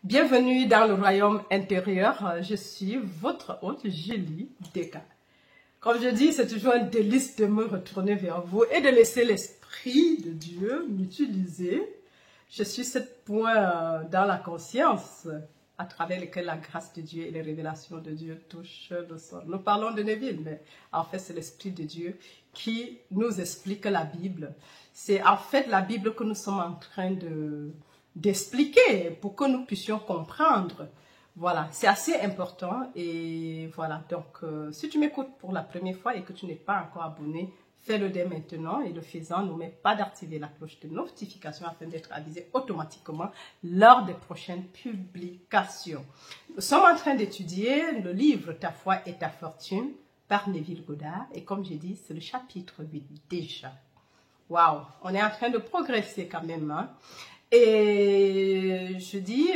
Bienvenue dans le royaume intérieur. Je suis votre hôte Julie Deka. Comme je dis, c'est toujours un délice de me retourner vers vous et de laisser l'Esprit de Dieu m'utiliser. Je suis cette point dans la conscience à travers lequel la grâce de Dieu et les révélations de Dieu touchent le sol. Nous parlons de Neville, mais en fait, c'est l'Esprit de Dieu qui nous explique la Bible. C'est en fait la Bible que nous sommes en train d'expliquer pour que nous puissions comprendre. Voilà, c'est assez important et voilà. Donc, si tu m'écoutes pour la première fois et que tu n'es pas encore abonné, fais-le dès maintenant et le faisant, n'oublie pas d'activer la cloche de notification afin d'être avisé automatiquement lors des prochaines publications. Nous sommes en train d'étudier le livre Ta foi et ta fortune par Neville Goddard et comme j'ai dit, c'est le chapitre 8 déjà. Waouh, on est en train de progresser quand même, hein? Et je dis,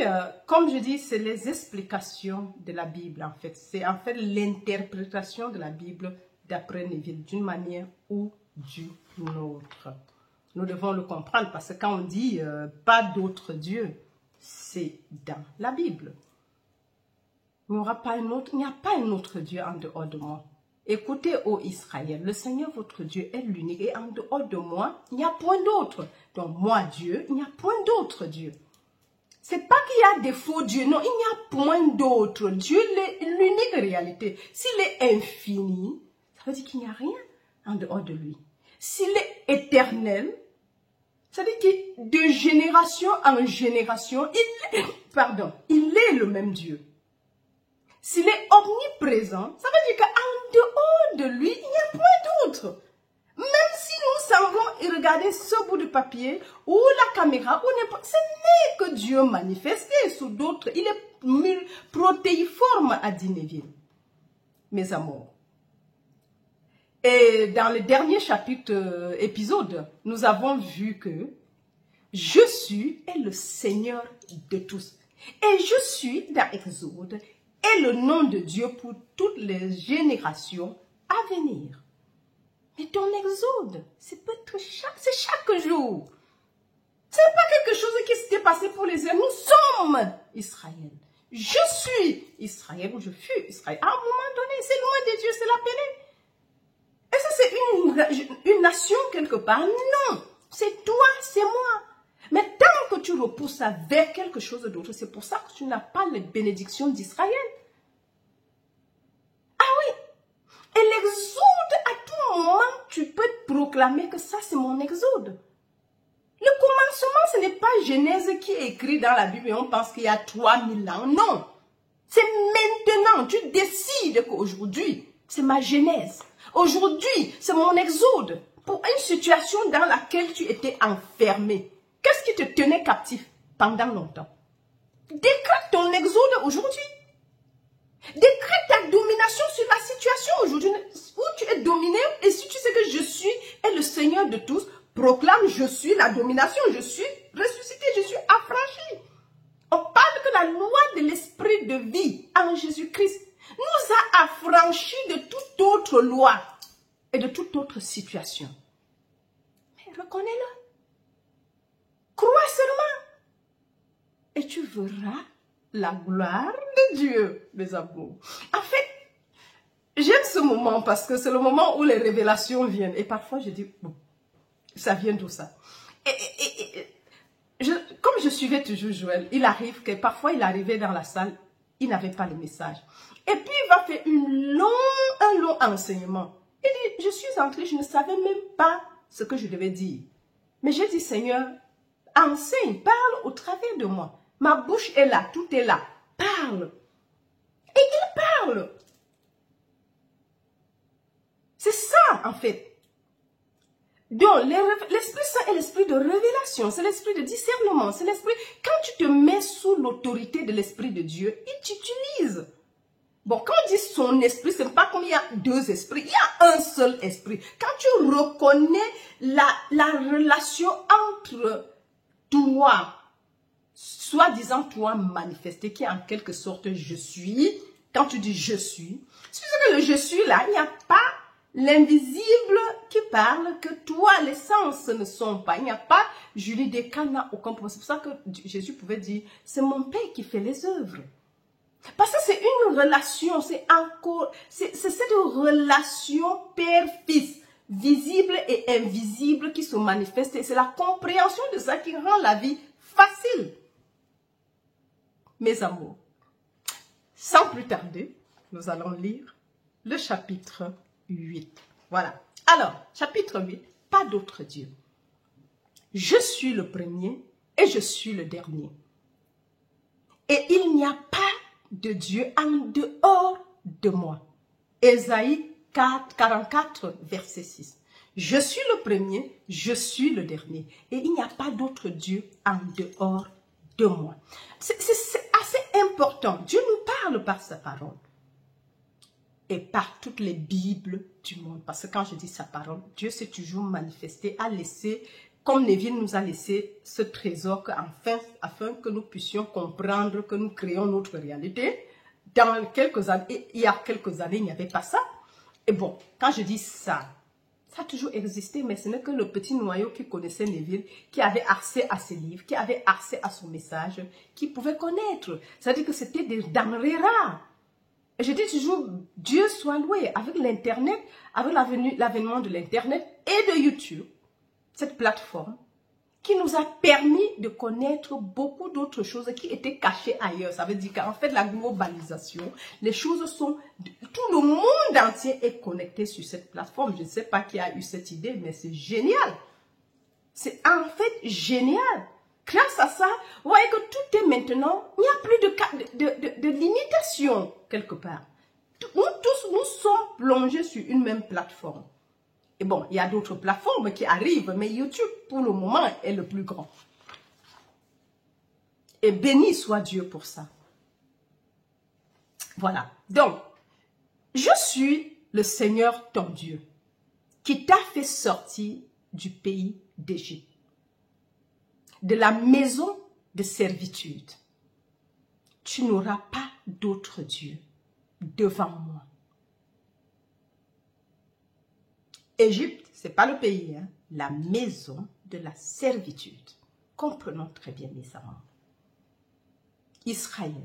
comme je dis, c'est les explications de la Bible en fait. C'est en fait l'interprétation de la Bible d'après Neville d'une manière ou d'une autre. Nous devons le comprendre parce que quand on dit pas d'autre Dieu, c'est dans la Bible. Il n'y aura pas un autre, il n'y a pas un autre Dieu en dehors de moi. Écoutez, ô Israël, le Seigneur votre Dieu est l'unique et en dehors de moi, il n'y a point d'autre. Donc moi, Dieu, il n'y a point d'autre Dieu. C'est pas qu'il y a des faux dieux, non, il n'y a point d'autre. Dieu est l'unique réalité. S'il est infini, ça veut dire qu'il n'y a rien en dehors de lui. S'il est éternel, ça veut dire que de génération en génération, il est le même Dieu. S'il est omniprésent, ça veut dire qu'en dehors de lui, il n'y a point d'autre. Même si nous semblons regarder ce bout de papier ou la caméra, ou n'importe, ce n'est que Dieu manifesté sous d'autres. Il est protéiforme, a dit Neville. Mes amours. Et dans le dernier chapitre, épisode, nous avons vu que je suis est le Seigneur de tous. Et je suis, dans Exode, est le nom de Dieu pour toutes les générations à venir. Mais ton exode, c'est chaque jour. Ce n'est pas quelque chose qui s'était passé pour les hommes. Nous sommes Israël. Je suis Israël ou je fus Israël. À un moment donné, c'est loin de Dieu, c'est l'appelé. Et ça, c'est une nation quelque part. Non, c'est toi, c'est moi. Mais tant que tu repousses vers quelque chose d'autre, c'est pour ça que tu n'as pas les bénédictions d'Israël. Ah oui. Et l'exode, à tout moment, tu peux proclamer que ça, c'est mon exode. Le commencement, ce n'est pas Genèse qui est écrit dans la Bible et on pense qu'il y a 3000 ans. Non. C'est maintenant. Tu décides qu'aujourd'hui, c'est ma Genèse. Aujourd'hui, c'est mon exode. Pour une situation dans laquelle tu étais enfermé. Qu'est-ce qui te tenait captif pendant longtemps? Décrète ton exode aujourd'hui. Décrète ta domination sur la situation aujourd'hui où tu es dominé. Et si tu sais que je suis et le Seigneur de tous, proclame je suis la domination, je suis ressuscité, je suis affranchi. On parle que la loi de l'esprit de vie en Jésus-Christ nous a affranchis de toute autre loi et de toute autre situation. Mais reconnais-le. Crois seulement. Et tu verras la gloire de Dieu, mes amours. En fait, j'aime ce moment parce que c'est le moment où les révélations viennent. Et parfois, je dis, bon, ça vient d'où ça? Comme je suivais toujours Joël, il arrive que parfois, il arrivait dans la salle, il n'avait pas le message. Et puis, il va faire un long enseignement. Il dit, je suis entrée, je ne savais même pas ce que je devais dire. Mais j'ai dit, Seigneur, enseigne, parle au travers de moi. Ma bouche est là, tout est là. Parle. Et il parle. C'est ça, en fait. Donc, l'Esprit Saint est l'esprit de révélation. C'est l'esprit de discernement. C'est l'esprit, quand tu te mets sous l'autorité de l'Esprit de Dieu, il t'utilise. Bon, quand on dit son esprit, ce n'est pas comme il y a deux esprits. Il y a un seul esprit. Quand tu reconnais la relation entre toi, soi-disant toi manifesté, qui est en quelque sorte je suis, quand tu dis je suis, c'est que le je suis là, il n'y a pas l'invisible qui parle, que toi, les sens ne sont pas. Il n'y a pas, Julie Descamps n'a aucun problème. C'est pour ça que Jésus pouvait dire, c'est mon Père qui fait les œuvres. Parce que c'est une relation, c'est cette relation père-fils, visible et invisible qui se manifeste. Et c'est la compréhension de ça qui rend la vie facile. Mes amours, sans plus tarder, nous allons lire le chapitre 8. Voilà. Alors, chapitre 8, pas d'autre Dieu. Je suis le premier et je suis le dernier. Et il n'y a pas de Dieu en dehors de moi. Ésaïe 44, verset 6. Je suis le premier, je suis le dernier. Et il n'y a pas d'autre Dieu en dehors de moi. C'est assez important. Dieu nous parle par sa parole. Et par toutes les Bibles du monde. Parce que quand je dis sa parole, Dieu s'est toujours manifesté, a laissé, comme Neville nous a laissé ce trésor afin que nous puissions comprendre que nous créons notre réalité. Dans quelques années, il y a quelques années, il n'y avait pas ça. Et bon, quand je dis ça, ça a toujours existé, mais ce n'est que le petit noyau qui connaissait Neville, qui avait accès à ses livres, qui avait accès à son message, qui pouvait connaître. C'est-à-dire que c'était des denrées rares. Et je dis toujours, Dieu soit loué, avec l'Internet, avec l'avènement de l'Internet et de YouTube, cette plateforme qui nous a permis de connaître beaucoup d'autres choses qui étaient cachées ailleurs. Ça veut dire qu'en fait, la globalisation, les choses sont... Tout le monde entier est connecté sur cette plateforme. Je ne sais pas qui a eu cette idée, mais c'est génial. C'est en fait génial. Grâce à ça, vous voyez que tout est maintenant, il n'y a plus de limitation quelque part. Nous tous, nous sommes plongés sur une même plateforme. Et bon, il y a d'autres plateformes qui arrivent, mais YouTube, pour le moment, est le plus grand. Et béni soit Dieu pour ça. Voilà. Donc, je suis le Seigneur ton Dieu, qui t'a fait sortir du pays d'Égypte, de la maison de servitude. Tu n'auras pas d'autre Dieu devant moi. Égypte, ce n'est pas le pays, hein, la maison de la servitude. Comprenons très bien, mes amours. Israël,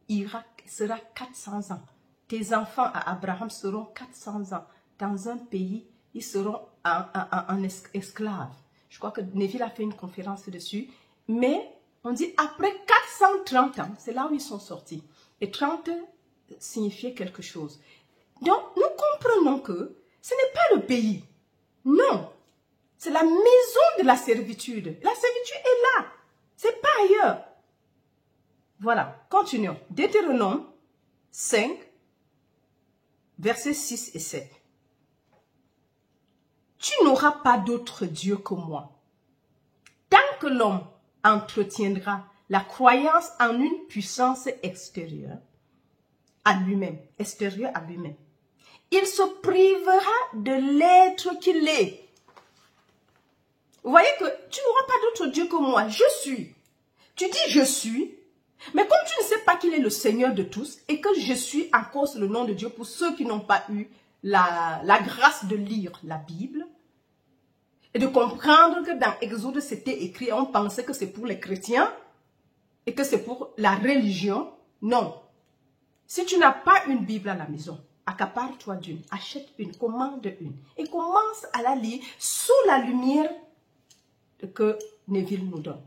Irak sera 400 ans. Tes enfants à Abraham seront 400 ans. Dans un pays, ils seront en esclaves. Je crois que Neville a fait une conférence dessus. Mais on dit après 430 ans, c'est là où ils sont sortis. Et 30 signifiait quelque chose. Donc, nous comprenons que ce n'est pas le pays. Non. C'est la maison de la servitude. La servitude est là. C'est pas ailleurs. Voilà. Continuons. Deutéronome 5, versets 6 et 7. Tu n'auras pas d'autre Dieu que moi. Tant que l'homme entretiendra la croyance en une puissance extérieure à lui-même, il se privera de l'être qu'il est. Vous voyez que tu n'auras pas d'autre Dieu que moi, je suis. Tu dis je suis, mais comme tu ne sais pas qu'il est le Seigneur de tous et que je suis en cause le nom de Dieu pour ceux qui n'ont pas eu la grâce de lire la Bible, et de comprendre que dans Exode, c'était écrit, on pensait que c'est pour les chrétiens et que c'est pour la religion. Non. Si tu n'as pas une Bible à la maison, accapare-toi d'une, achète une, commande une et commence à la lire sous la lumière que Neville nous donne.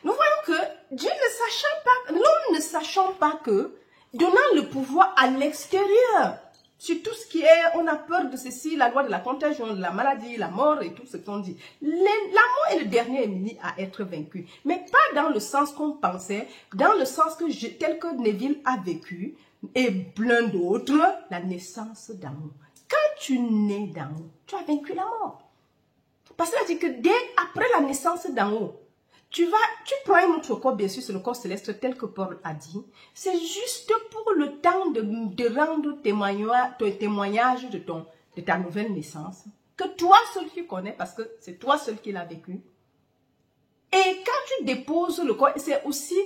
Nous voyons que Dieu ne sachant pas, l'homme ne sachant pas que, donnant le pouvoir à l'extérieur, sur tout ce qui est, on a peur de ceci, la loi de la contagion, de la maladie, la mort et tout ce qu'on dit. La mort est le dernier ennemi à être vaincu. Mais pas dans le sens qu'on pensait, dans le sens que tel que Neville a vécu, et plein d'autres, la naissance d'amour. Quand tu nais d'amour, tu as vaincu la mort. Parce que dit que dès après la naissance d'amour, tu prends un autre corps, bien sûr, c'est le corps céleste tel que Paul a dit. C'est juste pour le temps de rendre témoignage de ta nouvelle naissance. Que toi seul qui connais, parce que c'est toi seul qui l'as vécu. Et quand tu déposes le corps, c'est aussi,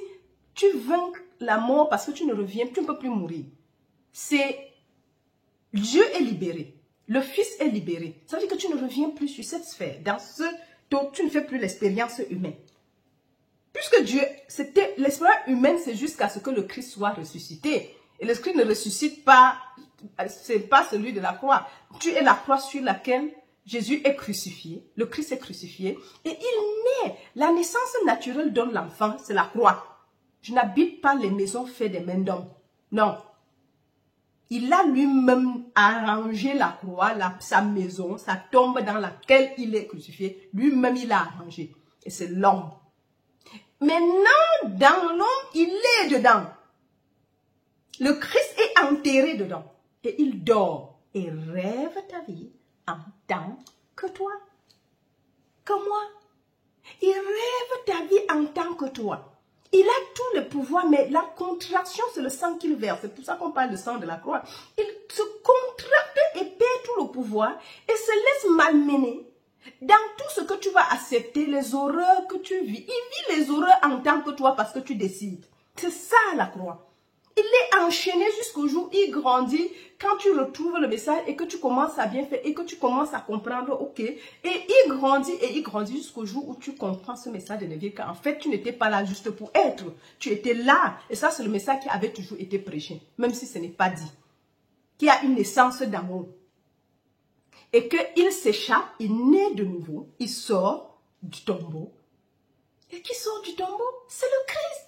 tu vaincs la mort parce que tu ne reviens, tu ne peux plus mourir. C'est, Dieu est libéré. le Fils est libéré. Ça veut dire que tu ne reviens plus sur cette sphère. Dans ce, tu ne fais plus l'expérience humaine. Puisque Dieu, c'était l'expérience humaine, c'est jusqu'à ce que le Christ soit ressuscité. Et le Christ ne ressuscite pas, c'est pas celui de la croix. Tu es la croix sur laquelle Jésus est crucifié, le Christ est crucifié, et il naît. La naissance naturelle donne l'enfant, c'est la croix. Je n'habite pas les maisons faites des mains d'hommes. Non. Il a lui-même arrangé la croix, sa maison, sa tombe dans laquelle il est crucifié. Lui-même, il a arrangé. Et c'est l'homme. Maintenant, dans l'homme, il est dedans. Le Christ est enterré dedans. Et il dort et rêve ta vie en tant que toi, que moi. Il rêve ta vie en tant que toi. Il a tout le pouvoir, mais la contraction, c'est le sang qu'il verse. C'est pour ça qu'on parle de sang de la croix. Il se contracte et perd tout le pouvoir et se laisse malmener dans tout ce que tu vas accepter, les horreurs que tu vis. Il vit les horreurs en tant que toi parce que tu décides. C'est ça la croix. Il est enchaîné jusqu'au jour où il grandit, quand tu retrouves le message et que tu commences à bien faire et que tu commences à comprendre, ok. Et il grandit jusqu'au jour où tu comprends ce message de Neville, qu'en fait, tu n'étais pas là juste pour être. Tu étais là. Et ça, c'est le message qui avait toujours été prêché, même si ce n'est pas dit. Qu'il y a une naissance d'amour. Et qu'il s'échappe, il naît de nouveau, il sort du tombeau. Et qui sort du tombeau? C'est le Christ.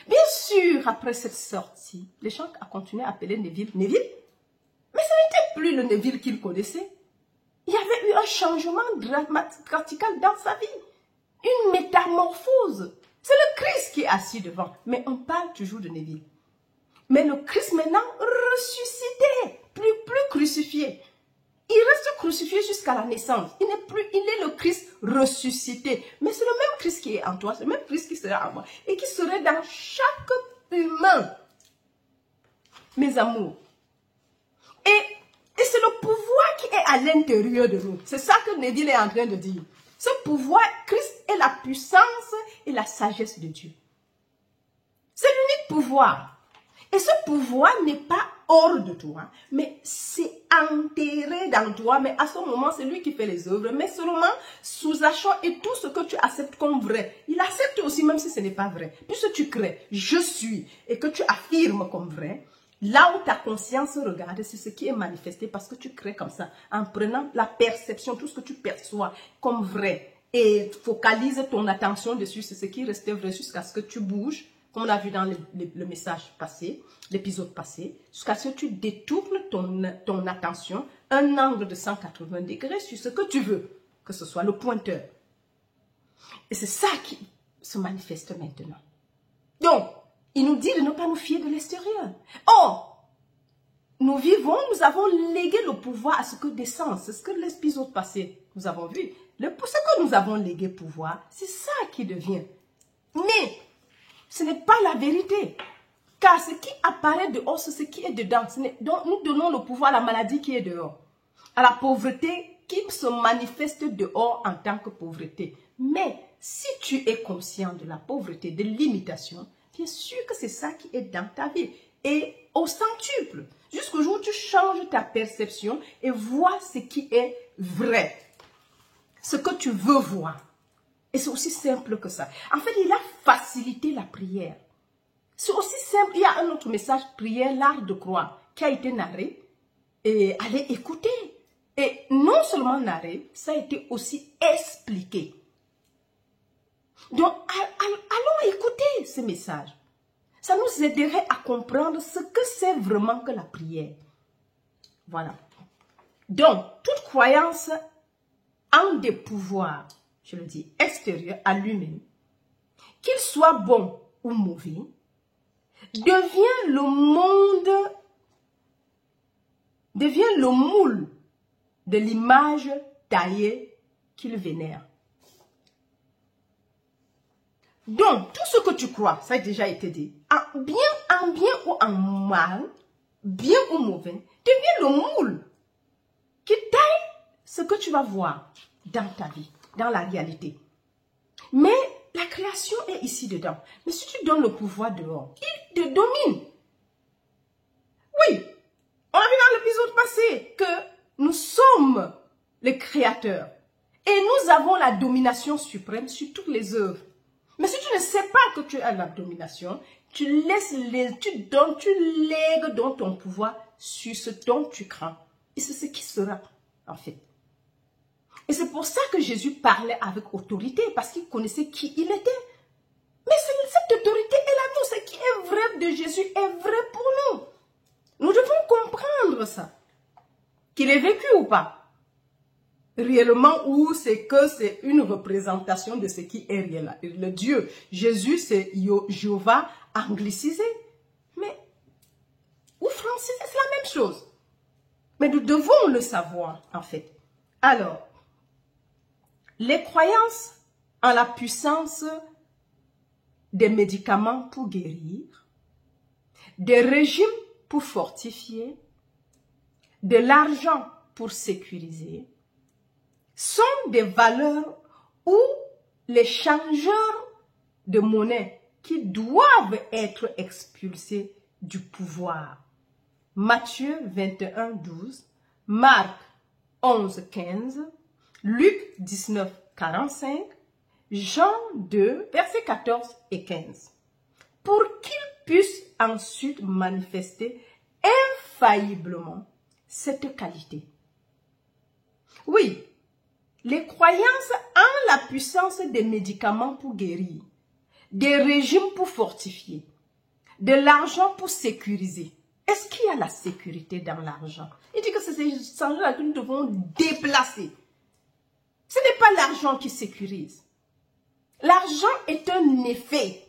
Bien sûr, après cette sortie, les gens ont continué à appeler Neville Neville. Mais ce n'était plus le Neville qu'il connaissait. Il y avait eu un changement radical dans sa vie. Une métamorphose. C'est le Christ qui est assis devant. Mais on parle toujours de Neville. Mais le Christ maintenant ressuscité, plus crucifié. Il reste crucifié jusqu'à la naissance. Il est le Christ ressuscité. Mais c'est le même Christ qui est en toi, c'est le même Christ qui sera en moi. Et qui serait dans chaque humain. Mes amours. Et c'est le pouvoir qui est à l'intérieur de nous. C'est ça que Neville est en train de dire. Ce pouvoir, Christ est la puissance et la sagesse de Dieu. C'est l'unique pouvoir. Et ce pouvoir n'est pas hors de toi, mais c'est enterré dans toi. Mais à ce moment, c'est lui qui fait les œuvres, mais seulement sous-achant et tout ce que tu acceptes comme vrai. Il accepte aussi même si ce n'est pas vrai. Puisque tu crées, je suis, et que tu affirmes comme vrai, là où ta conscience regarde, c'est ce qui est manifesté parce que tu crées comme ça, en prenant la perception, tout ce que tu perçois comme vrai, et focalise ton attention dessus, c'est ce qui reste vrai jusqu'à ce que tu bouges, comme on l'a vu dans le message passé, l'épisode passé, jusqu'à ce que tu détournes ton attention, un angle de 180 degrés sur ce que tu veux, que ce soit le pointeur. Et c'est ça qui se manifeste maintenant. Donc, il nous dit de ne pas nous fier de l'extérieur. Or, nous vivons, nous avons légué le pouvoir à ce que descend. C'est ce que l'épisode passé, nous avons vu. Ce que nous avons légué pouvoir, c'est ça qui devient. Mais, ce n'est pas la vérité. Car ce qui apparaît dehors, c'est ce qui est dedans. Donc, nous donnons le pouvoir à la maladie qui est dehors. À la pauvreté qui se manifeste dehors en tant que pauvreté. Mais, si tu es conscient de la pauvreté, de l'imitation, bien sûr que c'est ça qui est dans ta vie. Et au centuple, jusqu'au jour où tu changes ta perception et vois ce qui est vrai. Ce que tu veux voir. Et c'est aussi simple que ça. En fait, il a facilité la prière. C'est aussi simple. Il y a un autre message, prière, l'art de croire, qui a été narré. Et allez écouter. Et non seulement narré, ça a été aussi expliqué. Donc, allons écouter ce message. Ça nous aiderait à comprendre ce que c'est vraiment que la prière. Voilà. Donc, toute croyance en des pouvoirs, je le dis, extérieurs à lui-même, qu'il soit bon ou mauvais, devient le moule de l'image taillée qu'il vénère. Donc, tout ce que tu crois, ça a déjà été dit, en bien ou en mal, bien ou mauvais, devient le moule qui taille ce que tu vas voir dans ta vie, dans la réalité. Mais la création est ici dedans. Mais si tu donnes le pouvoir dehors, il te domine. Oui, on a vu dans l'épisode passé que Nous sommes les créateurs. Et nous avons la domination suprême sur toutes les œuvres. Mais si tu ne sais pas que tu as la domination, tu lègues donc ton pouvoir sur ce dont tu crains. Et c'est ce qui sera, en fait. Et c'est pour ça que Jésus parlait avec autorité, parce qu'il connaissait qui il était. Mais cette autorité est la nôtre. Ce qui est vrai de Jésus est vrai pour nous. Nous devons comprendre ça. Qu'il est vécu ou pas. Réellement, ou c'est que c'est une représentation de ce qui est réel. Le Dieu, Jésus, c'est Jéhovah anglicisé. Mais, ou francisé, c'est la même chose. Mais nous devons le savoir, en fait. Alors, les croyances en la puissance des médicaments pour guérir, des régimes pour fortifier, de l'argent pour sécuriser, sont des valeurs ou les changeurs de monnaie qui doivent être expulsés du pouvoir. Matthieu 21, 12, Marc 11, 15, Luc 19, 45, Jean 2, versets 14 et 15. Pour qu'ils puissent ensuite manifester infailliblement cette qualité. Oui, les croyances en la puissance des médicaments pour guérir, des régimes pour fortifier, de l'argent pour sécuriser. Est-ce qu'il y a la sécurité dans l'argent? Il dit que c'est ces argent-là que nous devons déplacer. Ce n'est pas l'argent qui sécurise. L'argent est un effet.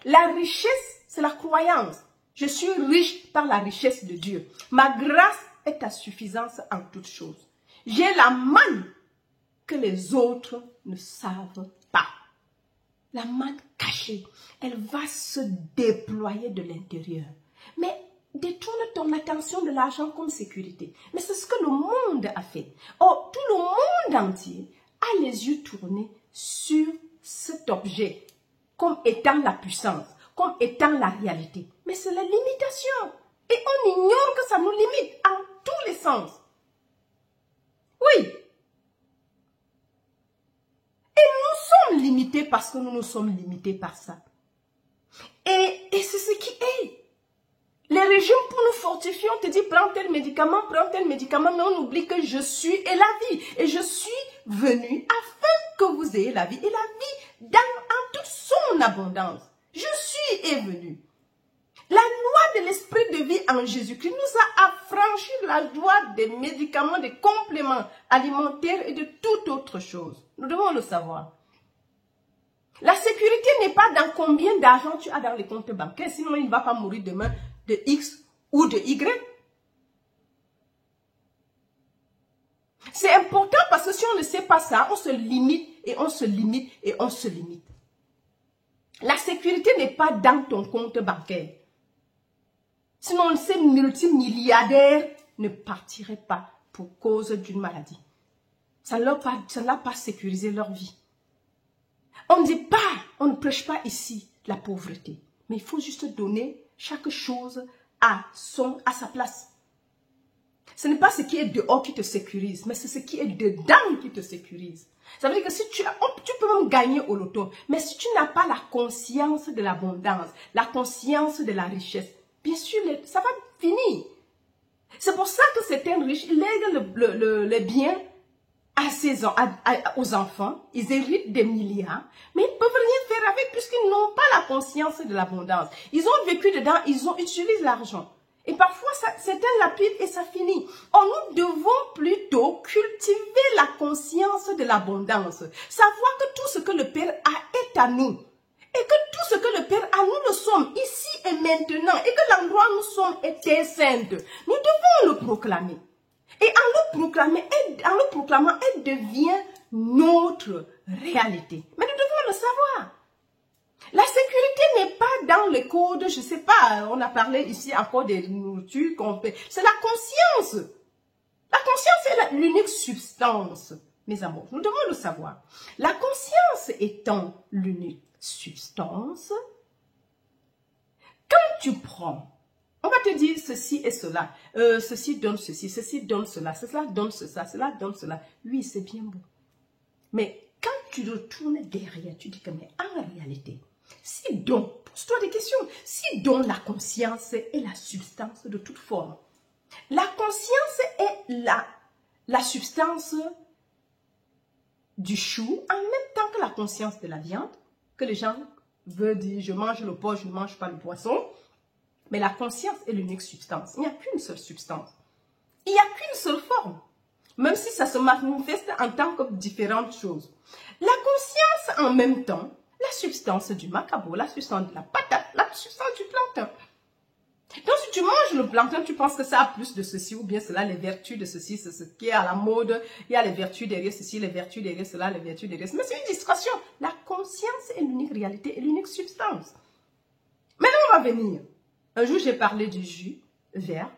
La richesse, c'est la croyance. Je suis riche par la richesse de Dieu. Ma grâce est ta suffisance en toutes choses. J'ai la manne que les autres ne savent pas. La manne cachée, elle va se déployer de l'intérieur. Mais détourne ton attention de l'argent comme sécurité. Mais c'est ce que le monde a fait. Oh, tout le monde entier a les yeux tournés sur cet objet comme étant la puissance, comme étant la réalité. Mais c'est la limitation. Et on ignore que ça nous limite en tous les sens. Oui. Et nous sommes limités parce que nous sommes limités par ça. Et c'est ce qui est. Les régimes pour nous fortifier, on te dit prends tel médicament, mais on oublie que je suis et la vie. Et je suis venu afin que vous ayez la vie. Et la vie en toute son abondance. Je suis venu. La loi de l'esprit de vie en Jésus-Christ nous a affranchi la loi des médicaments, des compléments alimentaires et de toute autre chose. Nous devons le savoir. La sécurité n'est pas dans combien d'argent tu as dans les comptes bancaires, sinon il ne va pas mourir demain de X ou de Y. C'est important parce que si on ne sait pas ça, on se limite et on se limite et on se limite. La sécurité n'est pas dans ton compte bancaire. Sinon, ces multimilliardaires ne partiraient pas pour cause d'une maladie. Ça ne l'a pas sécurisé leur vie. On ne dit pas, on ne prêche pas ici la pauvreté. Mais il faut juste donner chaque chose à sa place. Ce n'est pas ce qui est dehors qui te sécurise, mais c'est ce qui est dedans qui te sécurise. Ça veut dire que si tu peux même gagner au loto, mais si tu n'as pas la conscience de l'abondance, la conscience de la richesse, bien sûr, ça va finir. C'est pour ça que certains riches, ils lèguent les biens aux enfants, ils héritent des milliards, mais ils ne peuvent rien faire avec puisqu'ils n'ont pas la conscience de l'abondance. Ils ont vécu dedans, ils utilisent l'argent. Et parfois, c'est un lapide et ça finit. Or, nous devons plutôt cultiver la conscience de l'abondance. Savoir que tout ce que le Père a est à nous. Et que tout ce que le Père a, nous le sommes ici et maintenant. Et que l'endroit où nous sommes est terre sainte. Nous devons le proclamer. Et en le proclamant, elle devient notre réalité. Mais nous devons le savoir. La sécurité n'est pas dans le code, je ne sais pas, on a parlé ici encore des nourritures qu'on fait. C'est la conscience. La conscience est l'unique substance, mes amours. Nous devons le savoir. La conscience étant l'unique substance, quand tu prends On va te dire ceci et cela. Ceci donne ceci, ceci donne cela, cela donne cela, cela donne cela. Oui, c'est bien beau. Mais quand tu retournes derrière, tu dis que mais en réalité, si donc, pose-toi des questions, si donc la conscience est la substance de toute forme, la conscience est la substance du chou en même temps que la conscience de la viande, que les gens veulent dire je mange le porc, je ne mange pas le poisson, mais la conscience est l'unique substance. Il n'y a qu'une seule substance. Il n'y a qu'une seule forme. Même si ça se manifeste en tant que différentes choses. La conscience en même temps, la substance du macabo, la substance de la patate, la substance du plancton. Donc si tu manges le plancton, tu penses que ça a plus de ceci ou bien cela, les vertus de ceci, c'est ce qui est à la mode, il y a les vertus derrière ceci, les vertus derrière cela, les vertus derrière cela. Mais c'est une discussion. La conscience est l'unique réalité et l'unique substance. Maintenant on va venir. Un jour j'ai parlé du jus vert.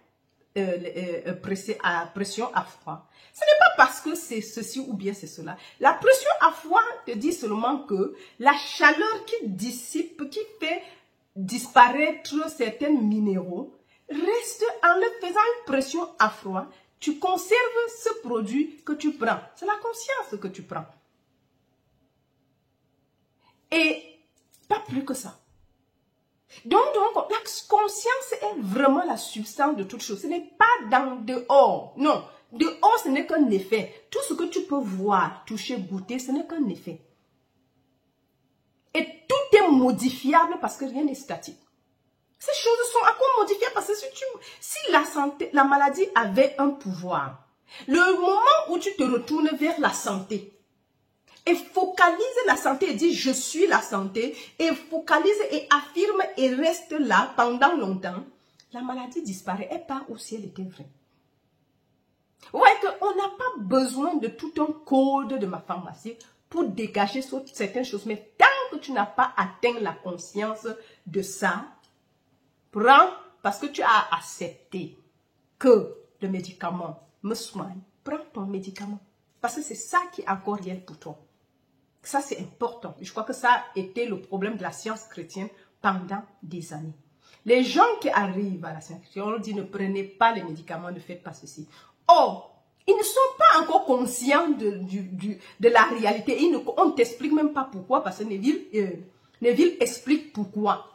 Pressé à pression à froid. Ce n'est pas parce que c'est ceci ou bien c'est cela. La pression à froid te dit seulement que la chaleur qui dissipe, qui fait disparaître certains minéraux, reste en le faisant une pression à froid. Tu conserves ce produit que tu prends. C'est la conscience que tu prends. Et pas plus que ça. Donc, la conscience est vraiment la substance de toute chose. Ce n'est pas dans dehors. Non, dehors, ce n'est qu'un effet. Tout ce que tu peux voir, toucher, goûter, ce n'est qu'un effet. Et tout est modifiable parce que rien n'est statique. Ces choses sont à quoi modifiables? Parce que si la maladie avait un pouvoir, le moment où tu te retournes vers la santé, et focalise la santé et dit je suis la santé, et focalise et affirme et reste là pendant longtemps, la maladie disparaît et part où si elle était vraie. Vous voyez qu'on n'a pas besoin de tout un code de ma pharmacie pour dégager certaines choses, mais tant que tu n'as pas atteint la conscience de ça, prends, parce que tu as accepté que le médicament me soigne, prends ton médicament, parce que c'est ça qui est encore réel pour toi. Ça, c'est important. Je crois que ça a été le problème de la science chrétienne pendant des années. Les gens qui arrivent à la science chrétienne, on leur dit ne prenez pas les médicaments, ne faites pas ceci. Or, ils ne sont pas encore conscients de la réalité. On ne t'explique même pas pourquoi, parce que Neville explique pourquoi.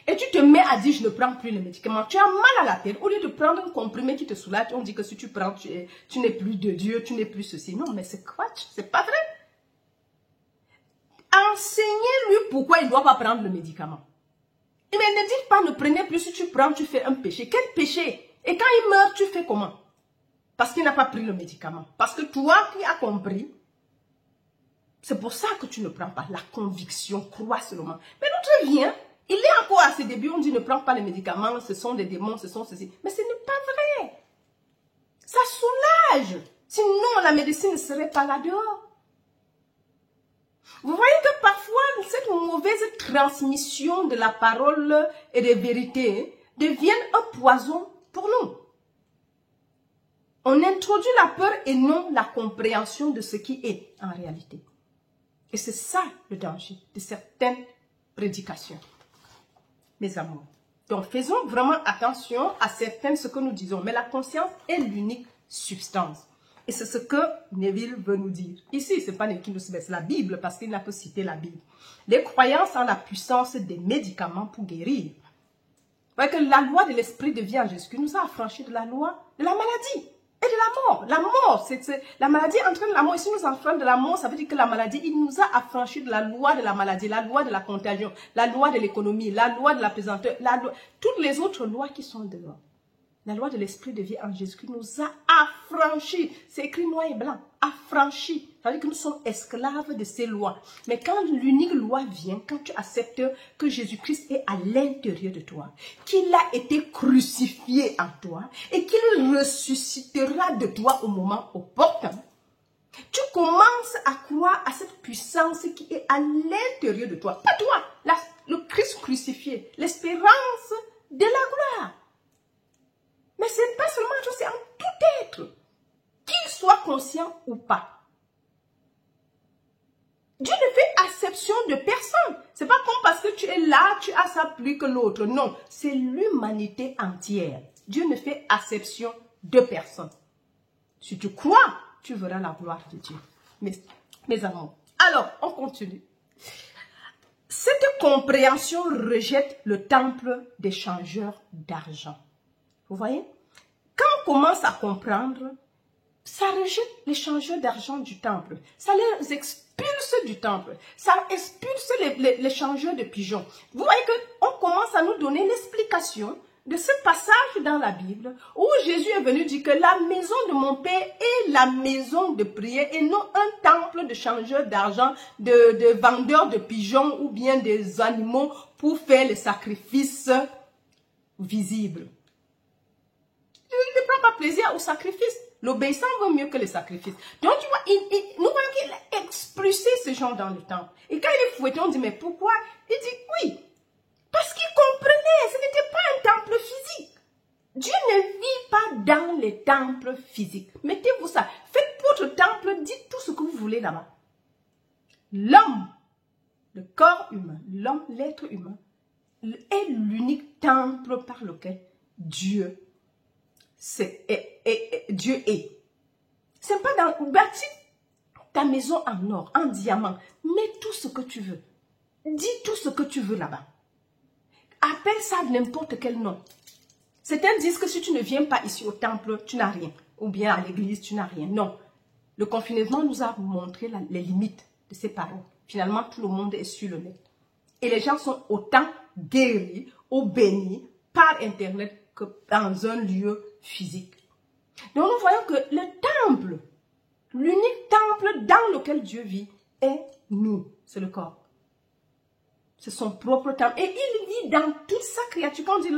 Et tu te mets à dire je ne prends plus les médicaments. Tu as mal à la tête. Au lieu de prendre un comprimé qui te soulage, on dit que si tu prends, tu n'es plus de Dieu, tu n'es plus ceci. Non, mais c'est quoi? C'est pas vrai. Enseignez-lui pourquoi il ne doit pas prendre le médicament. Mais ne dites pas ne prenez plus, si tu prends, tu fais un péché. Quel péché? Et quand il meurt, tu fais comment? Parce qu'il n'a pas pris le médicament. Parce que toi qui as compris, c'est pour ça que tu ne prends pas. La conviction, crois seulement. Mais l'autre vient, il est encore à ses débuts, on dit ne prends pas les médicaments, ce sont des démons, ce sont ceci. Mais ce n'est pas vrai. Ça soulage. Sinon, la médecine ne serait pas là dehors. Vous voyez que parfois, cette mauvaise transmission de la parole et des vérités devient un poison pour nous. On introduit la peur et non la compréhension de ce qui est en réalité. Et c'est ça le danger de certaines prédications, mes amours. Donc, faisons vraiment attention à ce que nous disons. Mais la conscience est l'unique substance. Et c'est ce que Neville veut nous dire. Ici, ce n'est pas Neville qui nous dit, c'est la Bible, parce qu'il n'a que cité la Bible. Les croyances en la puissance des médicaments pour guérir. Vous voyez que la loi de l'esprit de vie en Jésus nous a affranchis de la loi de la maladie et de la mort. La mort, la maladie entraîne la mort. Et si nous enfreignons de la mort, ça veut dire que la maladie, il nous a affranchis de la loi de la maladie, la loi de la contagion, la loi de l'économie, la loi de la pesanteur, toutes les autres lois qui sont dehors. La loi de l'esprit de vie en Jésus-Christ nous a affranchis. C'est écrit noir et blanc. Affranchis. Ça veut dire que nous sommes esclaves de ces lois. Mais quand l'unique loi vient, quand tu acceptes que Jésus-Christ est à l'intérieur de toi, qu'il a été crucifié en toi et qu'il ressuscitera de toi au moment opportun, tu commences à croire à cette puissance qui est à l'intérieur de toi. Pas toi, le Christ crucifié, l'espérance de la gloire. Mais ce n'est pas seulement une chose, c'est en tout être. Qu'il soit conscient ou pas. Dieu ne fait acception de personne. C'est pas comme parce que tu es là, tu as ça plus que l'autre. Non, c'est l'humanité entière. Dieu ne fait acception de personne. Si tu crois, tu verras la gloire de Dieu. Mes amours. Alors, on continue. Cette compréhension rejette le temple des changeurs d'argent. Vous voyez? Quand on commence à comprendre, ça rejette les changeurs d'argent du temple. Ça les expulse du temple. Ça expulse les changeurs de pigeons. Vous voyez qu'on commence à nous donner l'explication de ce passage dans la Bible où Jésus est venu dire que la maison de mon Père est la maison de prière et non un temple de changeurs d'argent, de vendeurs de pigeons ou bien des animaux pour faire les sacrifices visibles. Il ne prend pas plaisir au sacrifice. L'obéissance vaut mieux que le sacrifice. Donc, tu vois, nous voyons qu'il a expulsé ces gens dans le temple. Et quand il est fouetté, on dit, mais pourquoi? Il dit, oui, parce qu'il comprenait, ce n'était pas un temple physique. Dieu ne vit pas dans les temples physiques. Mettez-vous ça. Faites votre temple, dites tout ce que vous voulez là-bas. L'homme, le corps humain, l'homme, l'être humain, est l'unique temple par lequel Dieu Dieu est. C'est pas dans bâtir ta maison en or, en diamant. Mets tout ce que tu veux. Dis tout ce que tu veux là-bas. Appelle ça n'importe quel nom. Certains disent que si tu ne viens pas ici au temple, tu n'as rien. Ou bien à l'église, tu n'as rien. Non. Le confinement nous a montré les limites de ces paroles. Finalement, tout le monde est sur le net. Et les gens sont autant guéris ou bénis par Internet que dans un lieu physique. Donc nous voyons que le temple, l'unique temple dans lequel Dieu vit, est nous. C'est le corps. C'est son propre temple. Et il vit dans toute sa créature. Quand on dit,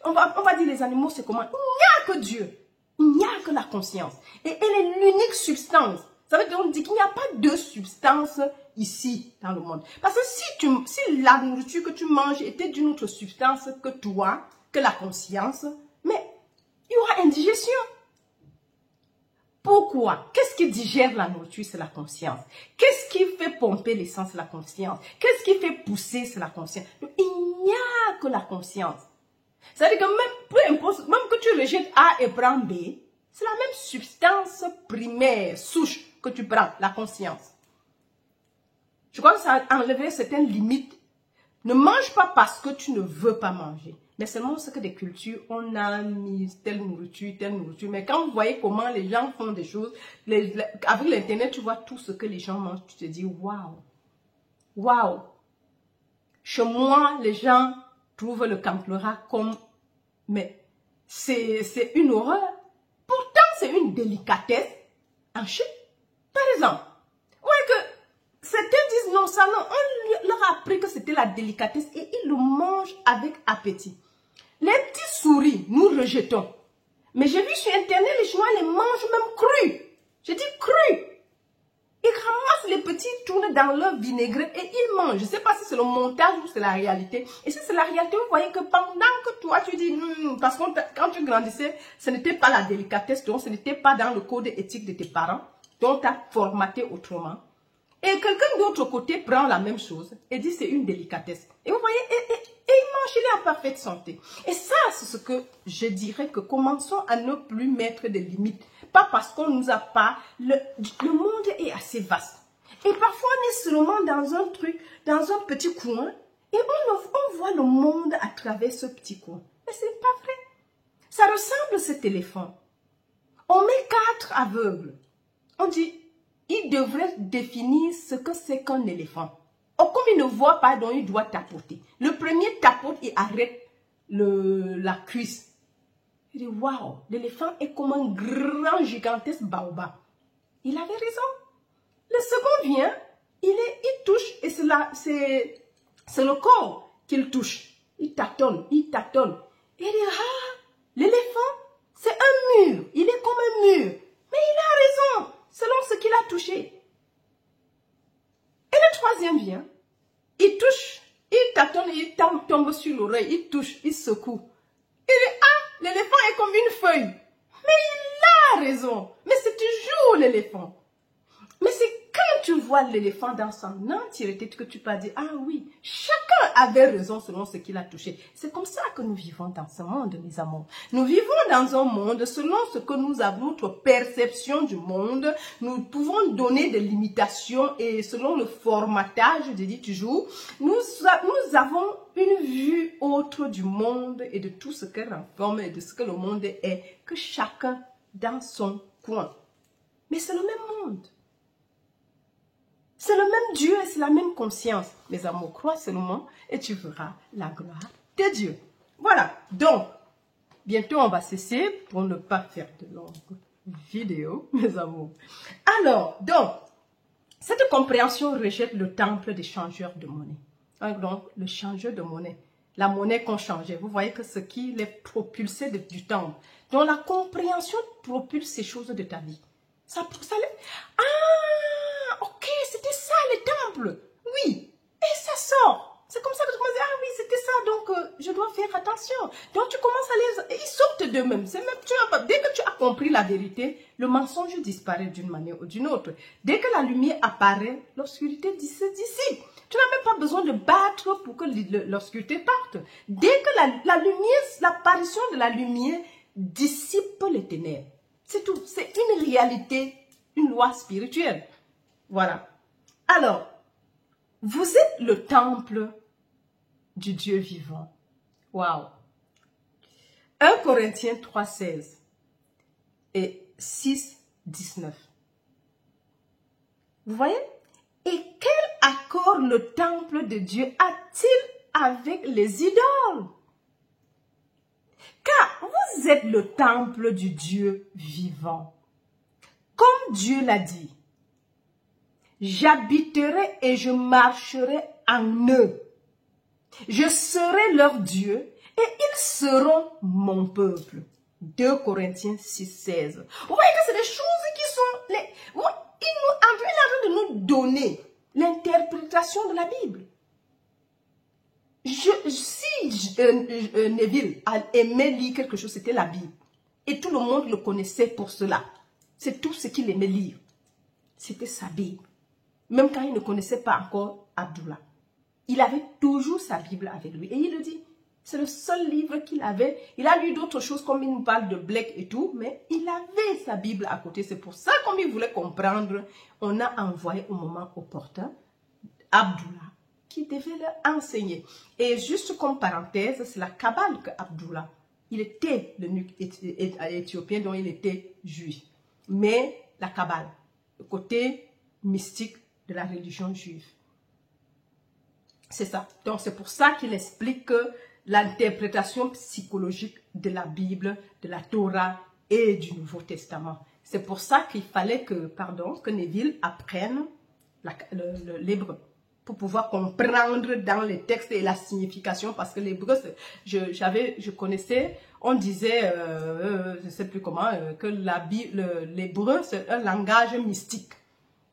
on va dire les animaux, c'est comment? Il n'y a que Dieu. Il n'y a que la conscience. Et elle est l'unique substance. Ça veut dire qu'on dit qu'il n'y a pas de substance ici dans le monde. Parce que si la nourriture que tu manges était d'une autre substance que toi, que la conscience, mais il y aura indigestion. Pourquoi? Qu'est-ce qui digère la nourriture? C'est la conscience. Qu'est-ce qui fait pomper l'essence? C'est la conscience. Qu'est-ce qui fait pousser? C'est la conscience. Donc, il n'y a que la conscience. C'est-à-dire que même, peu importe, même que tu rejettes A et prends B, c'est la même substance primaire, souche que tu prends, la conscience. Je crois que ça a enlevé certaines limites. Ne mange pas parce que tu ne veux pas manger. Mais seulement ce que des cultures, on a mis telle nourriture. Mais quand vous voyez comment les gens font des choses, avec l'internet, tu vois tout ce que les gens mangent, tu te dis, waouh, waouh. Chez moi, les gens trouvent le campera comme, mais c'est une horreur. Pourtant, c'est une délicatesse en Chine. Par exemple, ouais que certains disent non, ça non, on leur a appris que c'était la délicatesse et ils le mangent avec appétit. Les petits souris, nous rejetons. Mais j'ai vu sur Internet, les Chinois les mangent même crus. Je dis crus. Ils ramassent les petits, tournent dans leur vinaigrette et ils mangent. Je ne sais pas si c'est le montage ou c'est la réalité. Et si c'est la réalité, vous voyez que pendant que toi, tu dis, parce que quand tu grandissais, ce n'était pas la délicatesse, donc ce n'était pas dans le code éthique de tes parents, donc tu as formaté autrement. Et quelqu'un d'autre côté prend la même chose et dit c'est une délicatesse. Et vous voyez, et il mange, il est en parfaite santé. Et ça, c'est ce que je dirais que commençons à ne plus mettre des limites. Pas parce qu'on nous a pas... Le monde est assez vaste. Et parfois, on est seulement dans un truc, dans un petit coin, et on voit le monde à travers ce petit coin. Mais ce n'est pas vrai. Ça ressemble à cet éléphant. On met 4 aveugles. On dit... Il devrait définir ce que c'est qu'un éléphant. Oh, comme il ne voit pas, donc il doit tapoter. Le premier tapote, il arrête la cuisse. Il dit, waouh, l'éléphant est comme un grand, gigantesque baobab. Il avait raison. Le second vient, il touche, et c'est le corps qu'il touche. Il tâtonne. Et il dit, ah, l'éléphant, c'est un mur. Il est comme un mur. Mais il a raison. Selon ce qu'il a touché. Et le troisième vient, il touche, il tâtonne, il tombe sur l'oreille, il touche, il secoue. Il dit, ah, l'éléphant est comme une feuille. Mais il a raison. Mais c'est toujours l'éléphant. Mais c'est quand tu vois l'éléphant dans son entièreté que tu peux dire, ah oui, chacun avait raison selon ce qu'il a touché. C'est comme ça que nous vivons dans ce monde, mes amours. Nous vivons dans un monde selon ce que nous avons, notre perception du monde. Nous pouvons donner des limitations et selon le formatage, je dis toujours, nous avons une vue autre du monde et de tout ce qu'elle renferme et de ce que le monde est, que chacun dans son coin. Mais c'est le même monde. C'est le même Dieu et c'est la même conscience. Mes amours, crois seulement et tu verras la gloire de Dieu. Voilà. Donc, bientôt on va cesser pour ne pas faire de longues vidéos, mes amours. Alors, donc, cette compréhension rejette le temple des changeurs de monnaie. Donc, le changeur de monnaie, la monnaie qu'on changeait. Vous voyez que ce qui les propulsait du temple. Donc, la compréhension propulse ces choses de ta vie. Ok, c'était ça le temple. Oui, et ça sort. C'est comme ça que tu commences à dire, ah oui, c'était ça, donc je dois faire attention. Donc tu commences à les... Ils sortent d'eux-mêmes. Dès que tu as compris la vérité, le mensonge disparaît d'une manière ou d'une autre. Dès que la lumière apparaît, l'obscurité dissipe. Tu n'as même pas besoin de battre pour que l'obscurité parte. Dès que la lumière, l'apparition de la lumière dissipe les ténèbres. C'est tout. C'est une réalité, une loi spirituelle. Voilà. Alors, vous êtes le temple du Dieu vivant. Waouh. 1 Corinthiens 3,16 et 6,19. Vous voyez? Et quel accord le temple de Dieu a-t-il avec les idoles? Car vous êtes le temple du Dieu vivant. Comme Dieu l'a dit, j'habiterai et je marcherai en eux. Je serai leur Dieu et ils seront mon peuple. 2 Corinthiens 6,16. Vous voyez que c'est des choses qui sont... Il est en train de nous donner l'interprétation de la Bible. Si Neville aimait lire quelque chose, c'était la Bible. Et tout le monde le connaissait pour cela. C'est tout ce qu'il aimait lire. C'était sa Bible. Même quand il ne connaissait pas encore Abdullah. Il avait toujours sa Bible avec lui. Et il le dit. C'est le seul livre qu'il avait. Il a lu d'autres choses comme il nous parle de Blake et tout. Mais il avait sa Bible à côté. C'est pour ça, comme il voulait comprendre, on a envoyé au moment opportun Abdullah qui devait leur enseigner. Et juste comme parenthèse, c'est la Kabbale que Abdullah. Il était l'eunuque éthiopien dont il était juif. Mais la Kabbale, le côté mystique de la religion juive. C'est ça. Donc c'est pour ça qu'il explique que l'interprétation psychologique de la Bible, de la Torah et du Nouveau Testament. C'est pour ça qu'il fallait que Neville apprenne l'hébreu pour pouvoir comprendre dans les textes et la signification, parce que l'hébreu, je connaissais, on disait, je ne sais plus comment, que l'hébreu, c'est un langage mystique.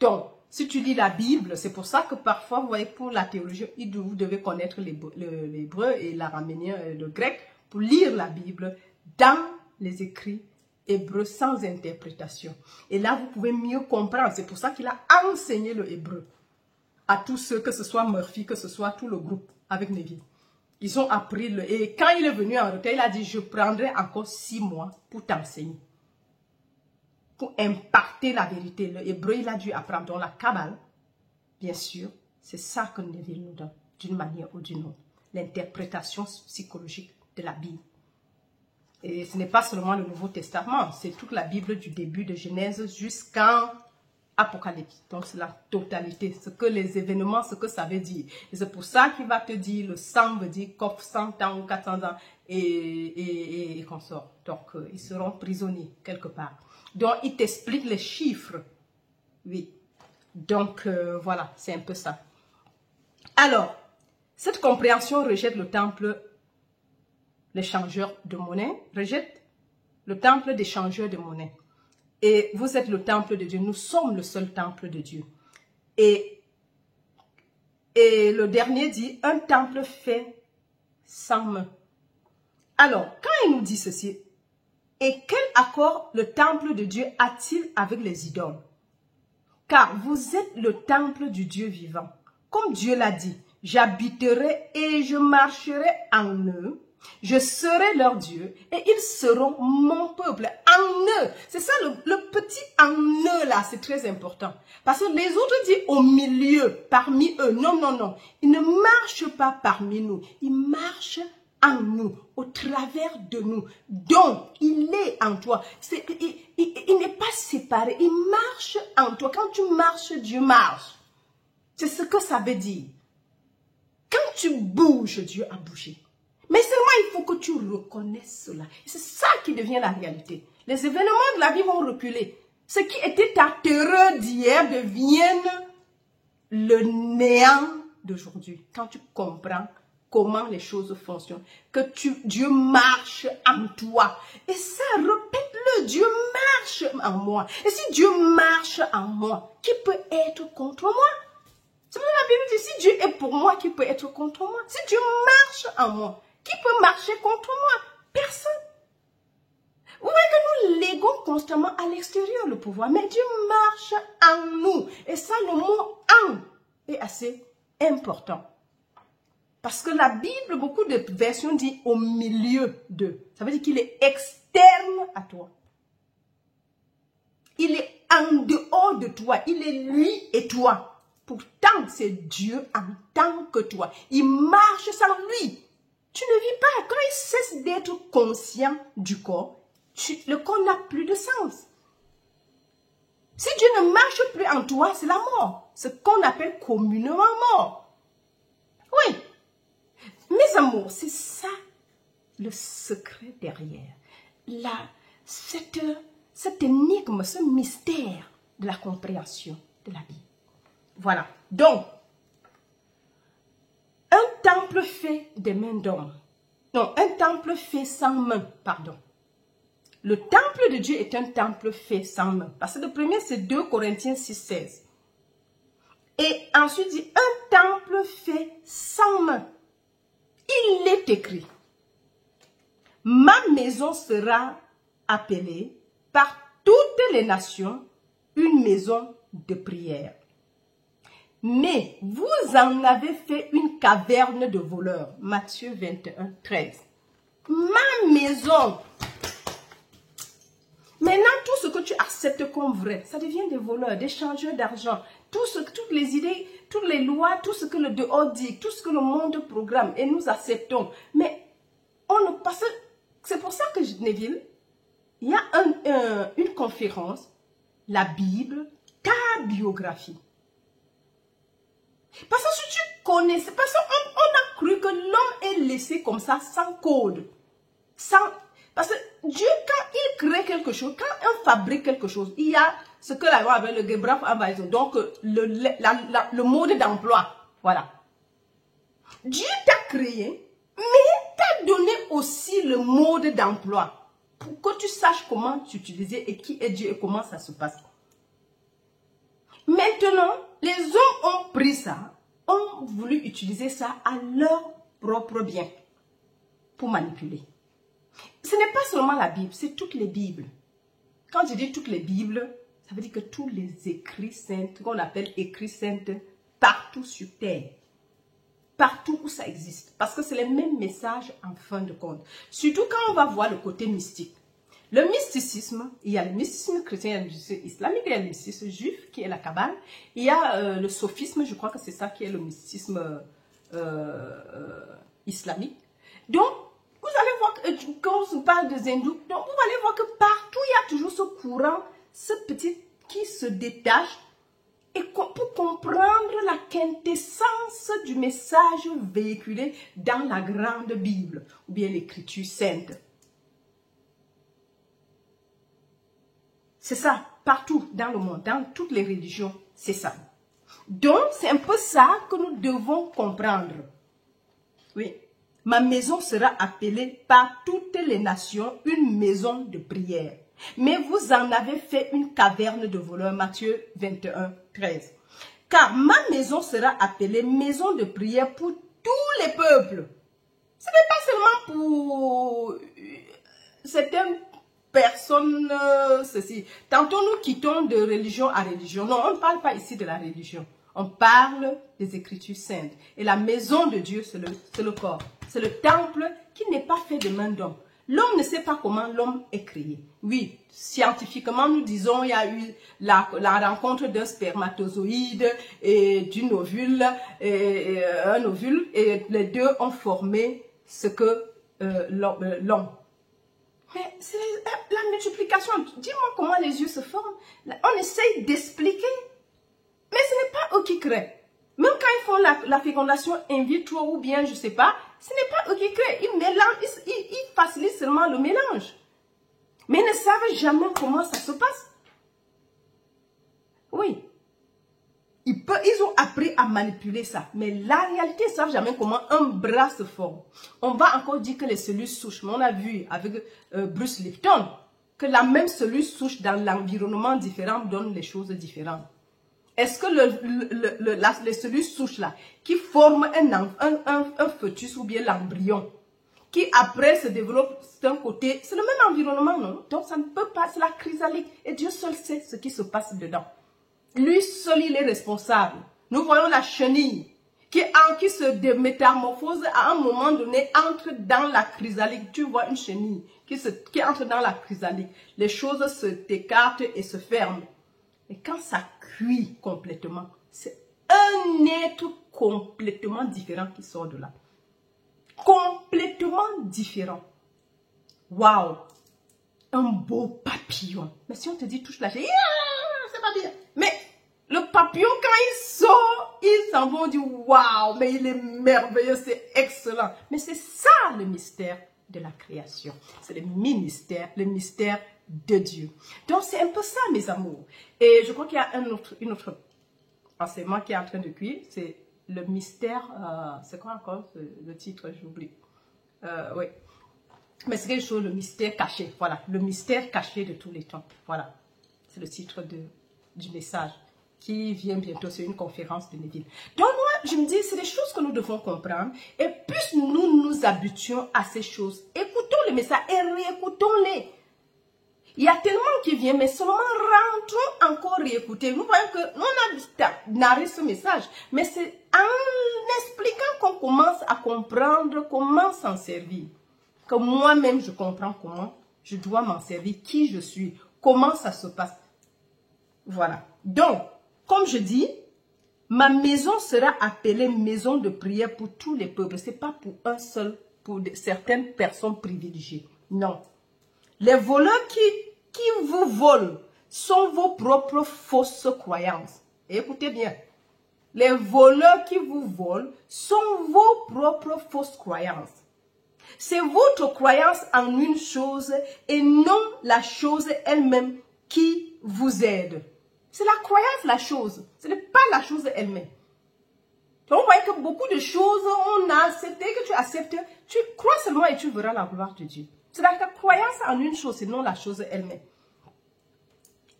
Donc, si tu lis la Bible, c'est pour ça que parfois, vous voyez, pour la théologie, vous devez connaître l'hébreu et l'araménien, le grec, pour lire la Bible dans les écrits hébreux sans interprétation. Et là, vous pouvez mieux comprendre. C'est pour ça qu'il a enseigné le hébreu à tous ceux, que ce soit Murphy, que ce soit tout le groupe avec Neville. Ils ont appris et quand il est venu en retard, il a dit, je prendrai encore 6 mois pour t'enseigner. Pour impacter la vérité. Le hébreu, il a dû apprendre. Dans la Kabbale, bien sûr, c'est ça que Neville nous donne, d'une manière ou d'une autre. L'interprétation psychologique de la Bible. Et ce n'est pas seulement le Nouveau Testament, c'est toute la Bible du début de Genèse jusqu'en Apocalypse. Donc c'est la totalité, ce que les événements, ce que ça veut dire. Et c'est pour ça qu'il va te dire, le 100 veut dire qu'offre 100 ans ou 400 ans et qu'on sort. Donc ils seront prisonniers quelque part. Donc il t'explique les chiffres. Oui. Donc voilà, c'est un peu ça. Alors, cette compréhension rejette le temple, les changeurs de monnaie, rejette le temple des changeurs de monnaie. Et vous êtes le temple de Dieu. Nous sommes le seul temple de Dieu. Et le dernier dit, un temple fait sans main. Alors, quand il nous dit ceci, et quel accord le temple de Dieu a-t-il avec les idoles? car vous êtes le temple du Dieu vivant. Comme Dieu l'a dit, j'habiterai et je marcherai en eux. Je serai leur Dieu et ils seront mon peuple. En eux. C'est ça le petit en eux là, c'est très important. Parce que les autres disent au milieu, parmi eux. Non, non, non. Ils ne marchent pas parmi nous. Ils marchent en nous, au travers de nous. Donc, il est en toi. Il n'est pas séparé. Il marche en toi. Quand tu marches, Dieu marche. C'est ce que ça veut dire. Quand tu bouges, Dieu a bougé. Mais seulement il faut que tu reconnaisses cela. C'est ça qui devient la réalité. Les événements de la vie vont reculer. Ce qui était ta terreur d'hier deviennent le néant d'aujourd'hui. Quand tu comprends comment les choses fonctionnent, que Dieu marche en toi. Et ça, répète-le, Dieu marche en moi. Et si Dieu marche en moi, qui peut être contre moi? C'est pour la Bible dit, si Dieu est pour moi, qui peut être contre moi? Si Dieu marche en moi, qui peut marcher contre moi? Personne. Vous voyez que nous léguons constamment à l'extérieur le pouvoir, mais Dieu marche en nous. Et ça, le mot « en » est assez important. Parce que la Bible, beaucoup de versions disent « au milieu de ». Ça veut dire qu'il est externe à toi. Il est en dehors de toi. Il est lui et toi. Pourtant, c'est Dieu en tant que toi. Il marche sans lui. Tu ne vis pas. Quand il cesse d'être conscient du corps, le corps n'a plus de sens. Si Dieu ne marche plus en toi, c'est la mort. Ce qu'on appelle communément mort. Oui. Mes amours, c'est ça le secret derrière. Cette énigme, ce mystère de la compréhension de la vie. Voilà. Donc, un temple fait des mains d'homme. Non, un temple fait sans main, pardon. Le temple de Dieu est un temple fait sans main. Parce que le premier, c'est 2 Corinthiens 6, 16. Et ensuite, il dit, un temple fait sans main. Il est écrit, ma maison sera appelée par toutes les nations une maison de prière. Mais vous en avez fait une caverne de voleurs. Matthieu 21, 13. Ma maison. Maintenant, tout ce que tu acceptes comme vrai, ça devient des voleurs, des changeurs d'argent. Toutes les idées, toutes les lois, tout ce que le dehors dit, tout ce que le monde programme, et nous acceptons. Mais on ne passe. C'est pour ça que Neville, il y a une conférence, la Bible, ta biographie. Parce que si tu connais, parce qu'on a cru que l'homme est laissé comme ça, sans code. Parce que Dieu, quand il crée quelque chose, quand il fabrique quelque chose, il y a ce que la loi appelle le Gebraf Ambaïzo, donc le mode d'emploi. Voilà. Dieu t'a créé, mais t'a donné aussi le mode d'emploi pour que tu saches comment t'utiliser et qui est Dieu et comment ça se passe. Maintenant, les hommes ont pris ça, ont voulu utiliser ça à leur propre bien pour manipuler. Ce n'est pas seulement la Bible, c'est toutes les Bibles. Quand je dis toutes les Bibles, ça veut dire que tous les écrits saints, qu'on appelle écrits saints, partout sur terre, partout où ça existe. Parce que c'est les mêmes messages en fin de compte. Surtout quand on va voir le côté mystique. Le mysticisme, il y a le mysticisme chrétien, il y a le mysticisme islamique, il y a le mysticisme juif qui est la Kabbale. Il y a le sophisme, je crois que c'est ça qui est le mysticisme islamique. Donc, vous allez voir que quand on parle de Zendou, donc vous allez voir que partout il y a toujours ce courant, ce petit qui se détache. Et pour comprendre la quintessence du message véhiculé dans la grande Bible, ou bien l'écriture sainte. C'est ça, partout dans le monde, dans toutes les religions, c'est ça. Donc, c'est un peu ça que nous devons comprendre. Oui. Ma maison sera appelée par toutes les nations une maison de prière. Mais vous en avez fait une caverne de voleurs. Matthieu 21, 13. Car ma maison sera appelée maison de prière pour tous les peuples. Ce n'est pas seulement pour certains personne ceci. Tantôt nous quittons de religion à religion. Non, on ne parle pas ici de la religion. On parle des Écritures saintes. Et la maison de Dieu, c'est le corps. C'est le temple qui n'est pas fait de main d'homme. L'homme ne sait pas comment l'homme est créé. Oui, scientifiquement, nous disons il y a eu la rencontre d'un spermatozoïde et d'une ovule, un ovule, et les deux ont formé ce que l'homme. Mais c'est la multiplication. Dis-moi comment les yeux se forment. On essaye d'expliquer. Mais ce n'est pas eux qui créent. Même quand ils font la fécondation in vitro ou bien, je ne sais pas, ce n'est pas eux qui créent. Ils mélangent, ils facilitent seulement le mélange. Mais ils ne savent jamais comment ça se passe. Oui. Ils ont appris à manipuler ça. Mais la réalité, ils ne savent jamais comment un bras se forme. On va encore dire que les cellules souches. Mais on a vu avec Bruce Lipton que la même cellule souche dans l'environnement différent donne les choses différentes. Est-ce que les cellules souches là, qui forment un fœtus ou bien l'embryon, qui après se développe d'un côté, c'est le même environnement, non? Donc ça ne peut pas, c'est la chrysalide. Et Dieu seul sait ce qui se passe dedans. Lui seul, il est responsable. Nous voyons la chenille qui se métamorphose à un moment donné, entre dans la chrysalide. Tu vois une chenille qui entre dans la chrysalide. Les choses se écartent et se ferment. Et quand ça cuit complètement, c'est un être complètement différent qui sort de là. Complètement différent. Waouh! Un beau papillon. Mais si on te dit touche la chair, c'est pas bien. Mais le papillon, quand il sort, ils s'en vont dire waouh, mais il est merveilleux, c'est excellent. Mais c'est ça le mystère de la création. C'est le mystère de Dieu. Donc c'est un peu ça, mes amours. Et je crois qu'il y a une autre enseignement qui est en train de cuire, c'est le mystère, c'est quoi encore le titre, j'oublie. Oui. Mais c'est quelque chose, le mystère caché, voilà, le mystère caché de tous les temps, voilà. C'est le titre du message qui vient bientôt sur une conférence de Neville. Donc moi, je me dis, c'est des choses que nous devons comprendre, et plus nous nous habituons à ces choses, écoutons le message et réécoutons-les. Il y a tellement qui vient, mais seulement rentrons encore réécouter. Nous voyons que nous on a narré ce message, mais c'est en expliquant qu'on commence à comprendre comment s'en servir. Que moi-même, je comprends comment je dois m'en servir, qui je suis, comment ça se passe. Voilà. Donc, comme je dis, ma maison sera appelée maison de prière pour tous les peuples. Ce n'est pas pour un seul, pour certaines personnes privilégiées. Non. Les voleurs qui vous volent sont vos propres fausses croyances. Et écoutez bien. Les voleurs qui vous volent sont vos propres fausses croyances. C'est votre croyance en une chose et non la chose elle-même qui vous aide. C'est la croyance, la chose. Ce n'est pas la chose elle-même. Donc, vous voyez que beaucoup de choses, on a accepté, que tu acceptes, tu crois seulement et tu verras la gloire de Dieu. C'est la croyance en une chose et non la chose elle-même.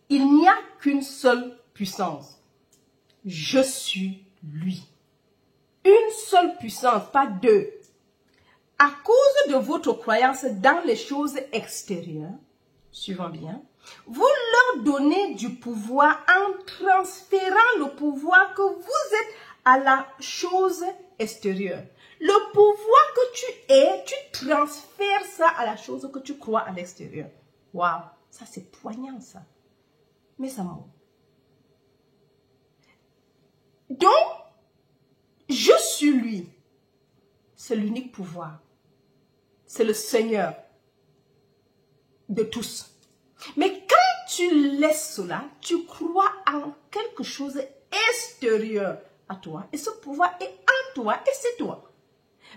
Il n'y a qu'une seule puissance. Je suis lui. Une seule puissance, pas deux. À cause de votre croyance dans les choses extérieures, suivons bien, vous leur donnez du pouvoir en transférant le pouvoir que vous êtes à la chose extérieure. Le pouvoir que tu es, tu transfères ça à la chose que tu crois à l'extérieur. Waouh, ça c'est poignant ça. Mes amours. Donc, je suis lui. C'est l'unique pouvoir. C'est le Seigneur de tous. Mais quand tu laisses cela, tu crois en quelque chose extérieur à toi. Et ce pouvoir est en toi et c'est toi.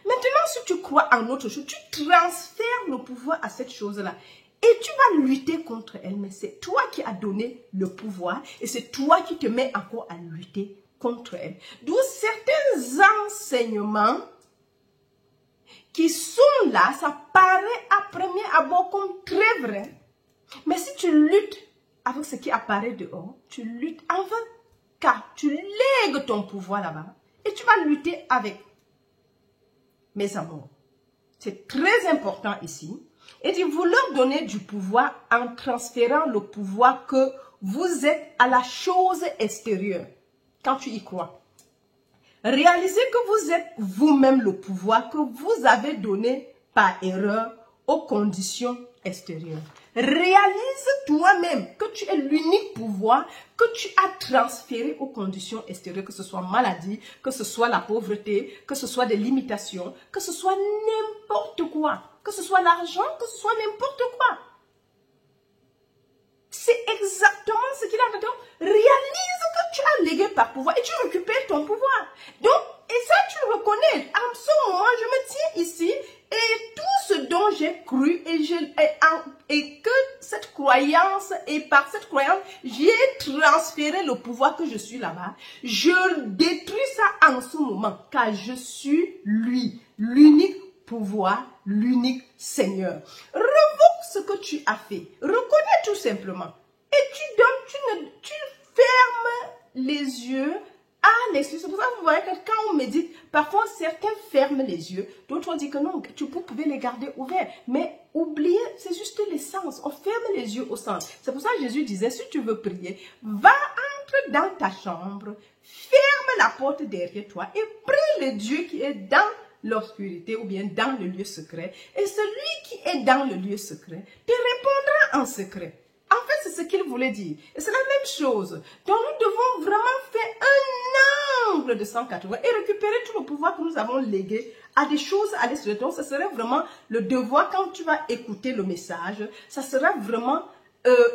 Maintenant, si tu crois en autre chose, tu transfères le pouvoir à cette chose-là. Et tu vas lutter contre elle. Mais c'est toi qui as donné le pouvoir. Et c'est toi qui te mets encore à lutter contre elle. D'où certains enseignements qui sont là, ça paraît à premier abord comme très vrai. Mais si tu luttes avec ce qui apparaît dehors, tu luttes en vain. Car tu lègues ton pouvoir là-bas et tu vas lutter avec. Mes amours, c'est très important ici Il dit, vous leur donnez du pouvoir en transférant le pouvoir que vous êtes à la chose extérieure. Quand tu y crois. Réalisez que vous êtes vous-même le pouvoir que vous avez donné par erreur aux conditions extérieures. Réalise toi-même que tu es l'unique pouvoir que tu as transféré aux conditions extérieures, que ce soit maladie, que ce soit la pauvreté, que ce soit des limitations, que ce soit n'importe quoi, que ce soit l'argent, que ce soit n'importe quoi. C'est exactement ce qu'il a dit. Réalise que tu as légué par pouvoir et tu récupères ton pouvoir. Donc, et ça, tu le reconnais. En ce moment, je me tiens ici et tout ce dont j'ai cru et que cette croyance, et par cette croyance, j'ai transféré le pouvoir que je suis là-bas. Je détruis ça en ce moment car je suis lui, l'unique pouvoir, l'unique Seigneur. Revoque ce que tu as fait. Reconnais tout simplement. Et tu fermes les yeux à l'excuse. C'est pour ça que vous voyez que quand on médite, parfois certains ferment les yeux, d'autres on dit que non, vous pouvez les garder ouverts. Mais oubliez, c'est juste l'essence. On ferme les yeux au sens. C'est pour ça que Jésus disait, si tu veux prier, entre dans ta chambre, ferme la porte derrière toi et prie le Dieu qui est dans l'obscurité ou bien dans le lieu secret. Et celui qui est dans le lieu secret te répondra en secret. En fait, c'est ce qu'il voulait dire. Et c'est la même chose. Donc, nous devons vraiment faire un angle de 180 et récupérer tout le pouvoir que nous avons légué à des choses à l'extérieur. Donc, ce serait vraiment le devoir quand tu vas écouter le message. Ça sera vraiment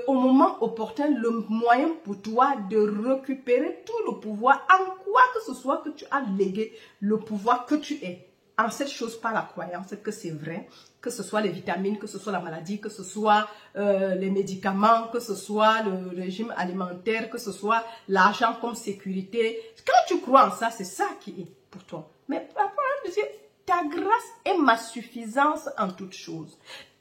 au moment opportun le moyen pour toi de récupérer tout le pouvoir en quoi que ce soit que tu as légué le pouvoir que tu es. En cette chose par la croyance que c'est vrai, que ce soit les vitamines, que ce soit la maladie, que ce soit les médicaments, que ce soit le régime alimentaire, que ce soit l'argent comme sécurité. Quand tu crois en ça, c'est ça qui est pour toi. Mais par rapport à Dieu, ta grâce est ma suffisance en toutes choses.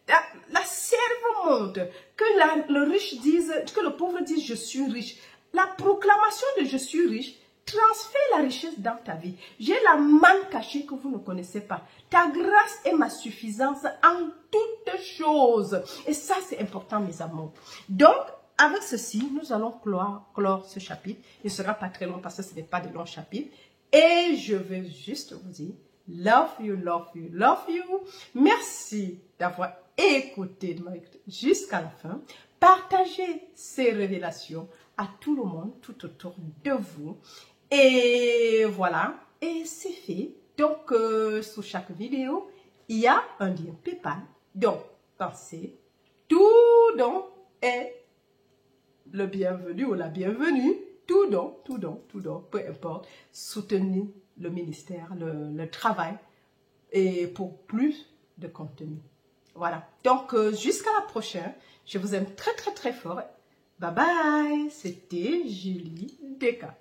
La serve montre, que le riche dise, que le pauvre dise je suis riche. La proclamation de je suis riche transfère la richesse dans ta vie. J'ai la manne cachée que vous ne connaissez pas. Ta grâce est ma suffisance en toutes choses. Et ça, c'est important, mes amours. Donc, avec ceci, nous allons clore ce chapitre. Il ne sera pas très long parce que ce n'est pas de long chapitre. Et je vais juste vous dire, love you, love you, love you. Merci d'avoir écouté jusqu'à la fin. Partagez ces révélations à tout le monde, tout autour de vous. Et voilà, et c'est fait. Donc, sous chaque vidéo, il y a un lien PayPal. Donc, pensez, tout don est le bienvenu ou la bienvenue. Tout don, peu importe. Soutenez le ministère, le travail et pour plus de contenu. Voilà. Donc, jusqu'à la prochaine. Je vous aime très, très, très fort. Bye bye. C'était Julie Deka.